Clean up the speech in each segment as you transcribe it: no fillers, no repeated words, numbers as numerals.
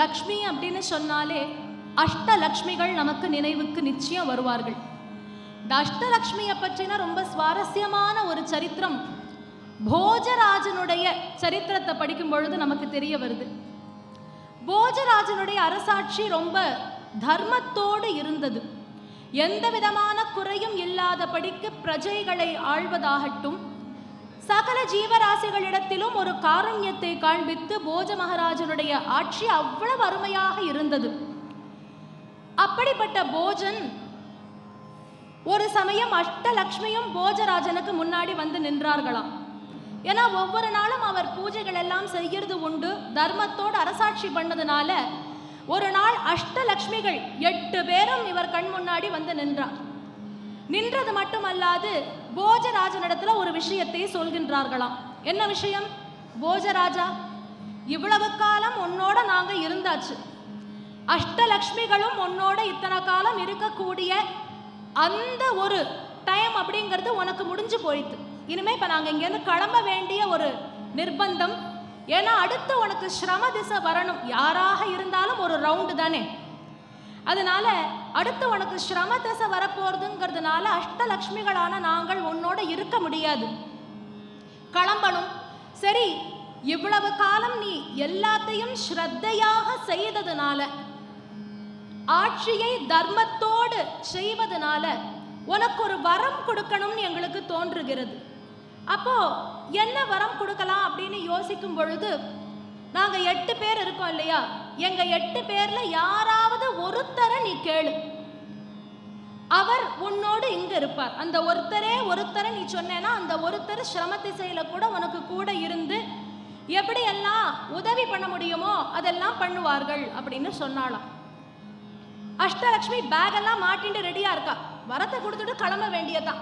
லக்ஷ்மி அப்படின்னு சொன்னாலே அஷ்டலக்ஷ்மிகள் நமக்கு நினைவுக்கு நிச்சயம் வருவார்கள். இந்த அஷ்டலக்ஷ்மியை பற்றின ரொம்ப சுவாரஸ்யமான ஒரு சரித்திரம் போஜராஜனுடைய சரித்திரத்தை படிக்கும் பொழுது நமக்கு தெரிய வருது. போஜராஜனுடைய அரசாட்சி ரொம்ப தர்மத்தோடு இருந்தது. எந்த விதமான குறையும் இல்லாதபடிக்கு பிரஜைகளை ஆள்வதாகட்டும், சகல ஜீவராசிகளிடத்திலும் ஒரு காருண்யத்தை காண்பித்து போஜ மகாராஜனுடைய ஆட்சி அவ்வளவு அருமையாக இருந்தது. அப்படிப்பட்ட போஜன் ஒரு சமயம் அஷ்டலக்ஷ்மியும் போஜராஜனுக்கு முன்னாடி வந்து நின்றார்களாம். ஏன்னா ஒவ்வொரு நாளும் அவர் பூஜைகள் எல்லாம் செய்யறது உண்டு. தர்மத்தோடு அரசாட்சி பண்ணதுனால ஒரு நாள் அஷ்டலக்ஷ்மிகள் 8 பேரும் இவர் கண் முன்னாடி வந்து நின்றார். நின்றது மட்டுமல்லாது போஜராஜனிடத்துல ஒரு விஷயத்தை சொல்கின்றார்களாம். என்ன விஷயம்? போஜராஜா, இவ்வளவு காலம் உன்னோட நாங்க இருந்தாச்சு, அஷ்டலக்ஷ்மிகளும் உன்னோட இத்தனை காலம் இருக்கக்கூடிய அந்த ஒரு டைம் அப்படிங்கிறது உனக்கு முடிஞ்சு போயிட்டு, இனிமே இப்ப நாங்க இங்கேருந்து கிளம்ப வேண்டிய ஒரு நிர்பந்தம். ஏன்னா அடுத்து உனக்கு சிரம திசை வரணும், யாராக இருந்தாலும் ஒரு ரவுண்டு தானே. அதனால அடுத்து உனக்கு சிரம திசை வரப்போறதுங்கிறதுனால அஷ்டலக்ஷ்மிகளான நாங்கள் உன்னோட இருக்க முடியாது, கிளம்பணும். சரி, இவ்வளவு காலம் நீ எல்லாத்தையும் ஸ்ரத்தையாக செய்ததுனால, ஆட்சியை தர்மத்தோடு செய்வதனால உனக்கு ஒரு வரம் கொடுக்கணும்னு எங்களுக்கு தோன்றுகிறது. அப்போ என்ன வரம் கொடுக்கலாம் அப்படின்னு யோசிக்கும் பொழுது, நாங்க 8 பேர் இருக்கோம் இல்லையா, எங்க 8 பேர்ல யாராவது ஒருத்தரை நீ கேளு, அவர் உன்னோடு இங்க இருப்பார். அந்த ஒருத்தரை நீ சொன்னேன்னா அந்த ஒருத்தர் சிரம திசையில கூட உனக்கு கூட இருந்து எப்படி எல்லாம் உதவி பண்ண முடியுமோ அதெல்லாம் பண்ணுவார்கள் அப்படின்னு சொன்னாலாம். அஷ்டலக்ஷ்மி பேக் எல்லாம் மாட்டிட்டு ரெடியா இருக்கா, வரத்தை கொடுத்துட்டு கிளம்ப வேண்டியதான்,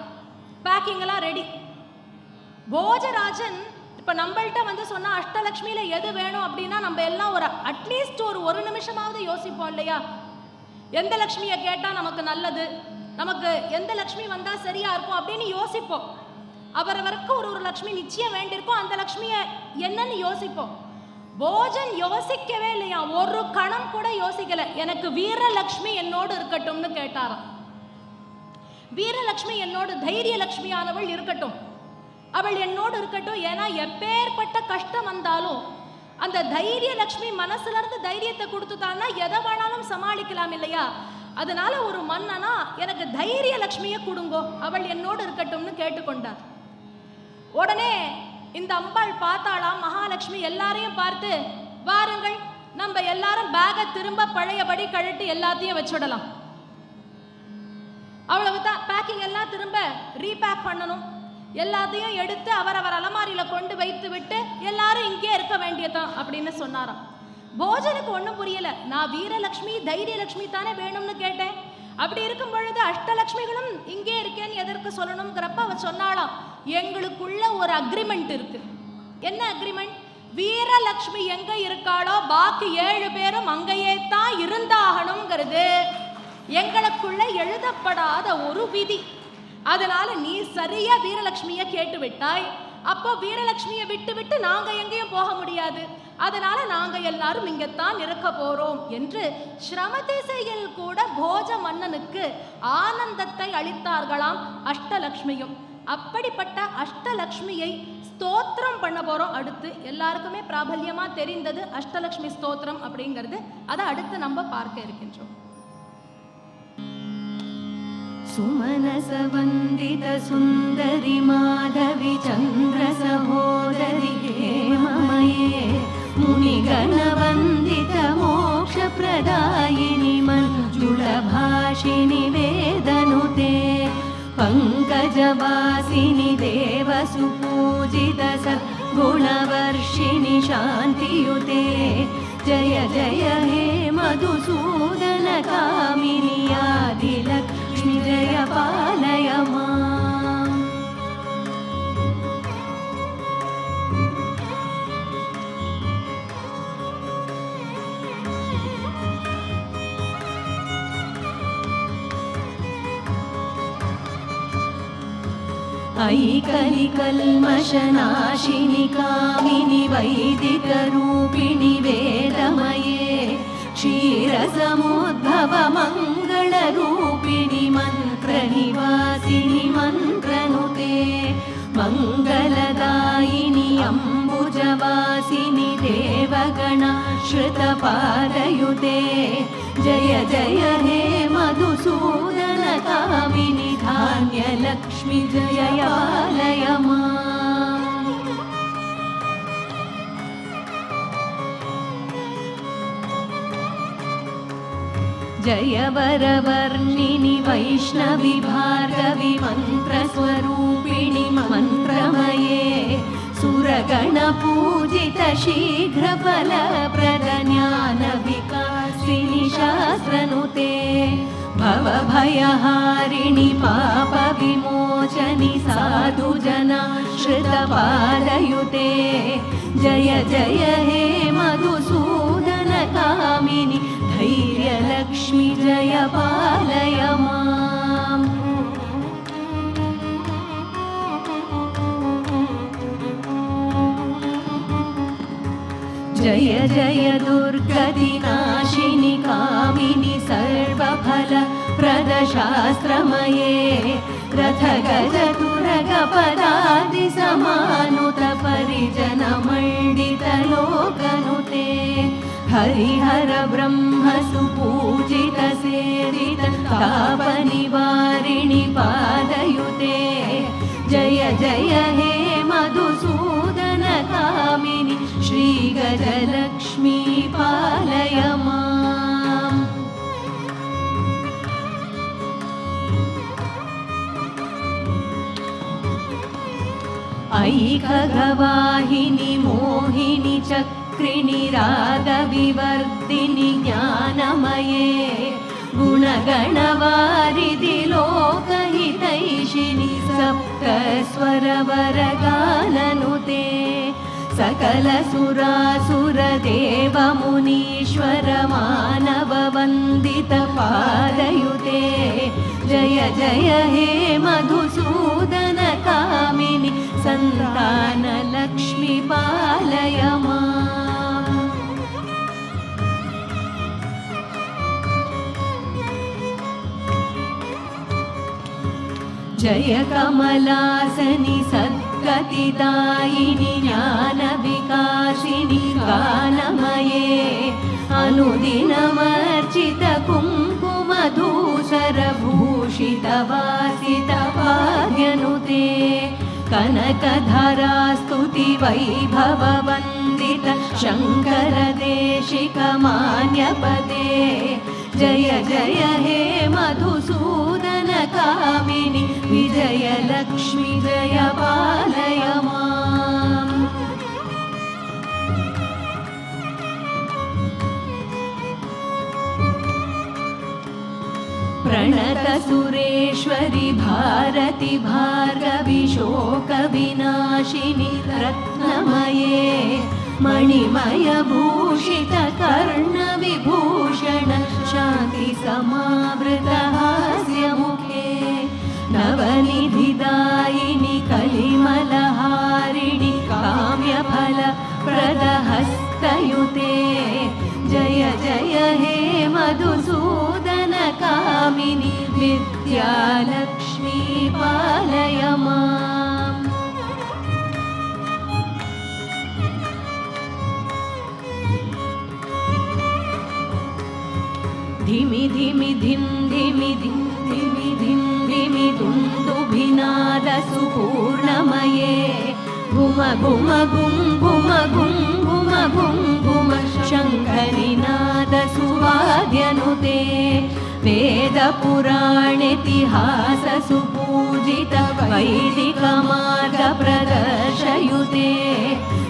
பேக்கிங் எல்லாம் ரெடி. போஜராஜன் இப்ப நம்மள்கிட்ட வந்து சொன்னா அஷ்டலக்ஷ்மியில எது வேணும் அப்படின்னா நம்ம எல்லாம் ஒரு அட்லீஸ்ட் ஒரு நிமிஷமாவது யோசிப்போம் இல்லையா, எந்த லக்ஷ்மியை கேட்டா நமக்கு நல்லது, நமக்கு எந்த லக்ஷ்மி வந்தா சரியா இருக்கும் அப்படின்னு யோசிப்போம். அவரவருக்கு ஒரு லக்ஷ்மி நிச்சயம் வேண்டியிருக்கும், அந்த லக்ஷ்மியை என்னன்னு யோசிப்போம். போஜன் யோசிக்கவே இல்லையா, ஒரு கணம் கூட யோசிக்கல. எனக்கு வீரலக்ஷ்மி என்னோடு இருக்கட்டும்னு கேட்டாராம். வீரலக்ஷ்மி என்னோடு தைரிய லக்ஷ்மியானவள் இருக்கட்டும், அவள் என்னோடு இருக்கட்டும். ஏன்னா எப்பேற்பட்ட கஷ்டம் வந்தாலும் அந்த தைரிய லக்ஷ்மி மனசுல இருந்து தைரியத்தை கொடுத்துட்டான்னா எதை வேணாலும் சமாளிக்கலாம் இல்லையா. அதனால ஒரு மன்னனா எனக்கு தைரிய லக்ஷ்மியை கொடுங்கோ, அவள் என்னோடு இருக்கட்டும்னு கேட்டுக்கொண்டார். உடனே இந்த அம்பாள் பார்த்தாளாம், மகாலட்சுமி எல்லாரையும் பார்த்து, வாருங்கள் நம்ம எல்லாரும் பேகை திரும்ப பழையபடி கழட்டி எல்லாத்தையும் வச்சுடலாம், அவ்வளவுதான், பேக்கிங் எல்லாம் திரும்ப ரீபேக் பண்ணணும், எல்லாத்தையும் எடுத்து அவரவர் அலமாரியில கொண்டு வைத்து விட்டு எல்லாரும் இங்கே இருக்க வேண்டியதான் அப்படின்னு சொன்னாராம். போஜனுக்கு ஒன்றும் புரியல, நான் வீரலட்சுமி தைரியலட்சுமி தானே வேணும்னு கேட்டேன், அப்படி இருக்கும் பொழுது அஷ்டலட்சுமிகளும் இங்கே இருக்கேன்னு எதற்கு சொல்லணுங்கிறப்ப அவ சொன்னாலாம், எங்களுக்குள்ள ஒரு அக்ரிமெண்ட் இருக்கு. என்ன அக்ரிமெண்ட்? வீரலட்சுமி எங்க இருக்காளோ பாக்கி 7 பேரும் அங்கேயே தான் இருந்தாகணுங்கிறது எங்களுக்குள்ள எழுதப்படாத ஒரு விதி. அதனால நீ சரியா வீரலட்சுமியை கேட்டு விட்டாய், அப்போ வீரலட்சுமியை விட்டு விட்டு நாங்க எங்கேயும் போக முடியாது, அதனால நாங்க எல்லாரும் இங்கத்தான் இருக்க போறோம் என்று ஸ்ரமதிசையில் கூட போஜ மன்னனுக்கு ஆனந்தத்தை அளித்தார்களாம் அஷ்டலக்ஷ்மியும். அப்படிப்பட்ட அஷ்டலக்ஷ்மியை ஸ்தோத்திரம் பண்ண போறோம். அடுத்து எல்லாருக்குமே பிராபல்யமா தெரிந்தது அஷ்டலக்ஷ்மி ஸ்தோத்திரம் அப்படிங்கிறது, அதை அடுத்து நம்ம பார்க்க இருக்கின்றோம். सुमनस वंदित सुंदरी माधवी चंद्र सहोदरी हेममये मुनिगण वंदित मोक्ष प्रदायिनी मंजुल भाषिणी वेदनुते पंकजवासिनी देव सुपूजित सद्गुणवर्षिणी शांतियुते जय जय हे मधुसूदन कामिनी आदिलक्ष्मी जय पालय माम्. ऐकलिकल्मषनाशिनि कामिनि वैदिकरूपिणि वेदमये समुद्भव मङ्गलरूपिणि मन्त्रनिवासिनि मन्त्रनुते मङ्गलदायिनि अम्बुजवासिनि देवगणाश्रितपादयुते जय जय हे मधुसूदनकामिनि धान्यलक्ष्मि जय पालय माम्। जय वरवर्णिनि वैष्णवि भार्गवि मन्त्रस्वरूपिणि मन्त्रमये सुरगणपूजित शीघ्रफलप्रद ज्ञानविकासिनि शास्त्रनुते भवभयहारिणि पापविमोचनि साधुजनाश्रितपादयुते जय जय हे मधुसूदनकामिनि धैर्यलक्ष्मि जय पालय माम्। जय जय दुर्गतिनाशिनि कामिनि सर्वफलप्रदशास्त्रमये रथगजतुरगपदादिसमानुत परिजनमण्डितलोकनुते हरिहर ब्रह्म सुपूजित सेवित तापनिवारिणि पादयुते जय जय हे मधुसूदनकामिनि श्रीगजलक्ष्मी पालय माम्। अयि खगवाहिनि मोहिनि चक्रिणि रागविवर्धिनि ज्ञानमये गुणगणवारिधि लोकहितैषिणि सप्तस्वरवरगाननुते सकलसुरासुरदेवमुनीश्वर मानववन्दितपादयुते जय जय हे मधुसूदनकामिनि सन्तानलक्ष्मि पालय माम्। जय कमलासनि सद्गतिदायिनि ज्ञानविकासिनि गानमये अनुदिनमर्चित कुङ्कुमधूसरभूषितवासितपाद्यनुते कनकधरास्तुति वैभववन्दित शङ्करदेशिकमान्यपदे जय जय हे मधुसूदनकामिनि विजयलक्ष्मि जय पालय माम्। प्रणत सुरेश्वरि भारति भार्गवि शोकविनाशिनि रत्नमये मणिमयभूषित कर्णविभूषण शान्ति समावृतहास्यमुखे नवनिधिदायिनि कलिमलहारिणि काम्यफलप्रदहस्तयुते जय जय हे मधुसूदनकामिनि विद्यालक्ष्मी पालय माम्। धिमि धिमि धिं धिमि धिं धिमि धिं धिमि दुन्दुभिनाद सुपूर्णमये घुम घुम घुं घुम घुं घुम घुं घुम शङ्खनिनाद सुवाद्यनुते वेदपुराणेतिहास सुपूजित वैदिकमार्ग प्रदर्शयुते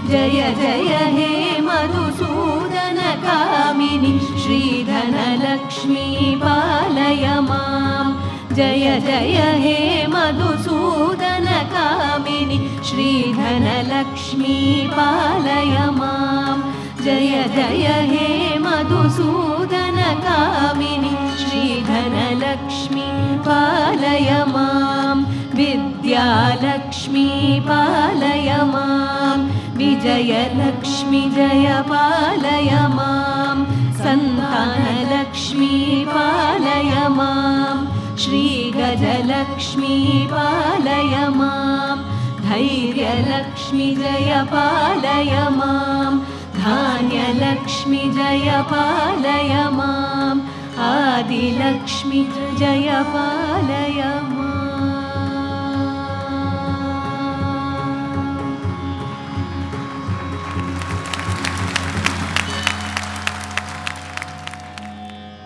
जय जय हे मधुसूदनकामिनि श्रीधनलक्ष्मी पालय माम्। जय जय हे मधुसूदनकामिनि श्रीधनलक्ष्मी पालय माम्। जय जय हे मधुसूदनकामिनि श्रीधनलक्ष्मी पालय माम्। विद्यालक्ष्मी पालय माम्। विजयलक्ष्मी जय पालय माम्। सन्तानलक्ष्मी धनलक्ष्मी पालय मां श्रीगजलक्ष्मी पालय मां धैर्यलक्ष्मी जय पालय मां धान्यलक्ष्मी जय पालय मां आदिलक्ष्मी जय पालय माम्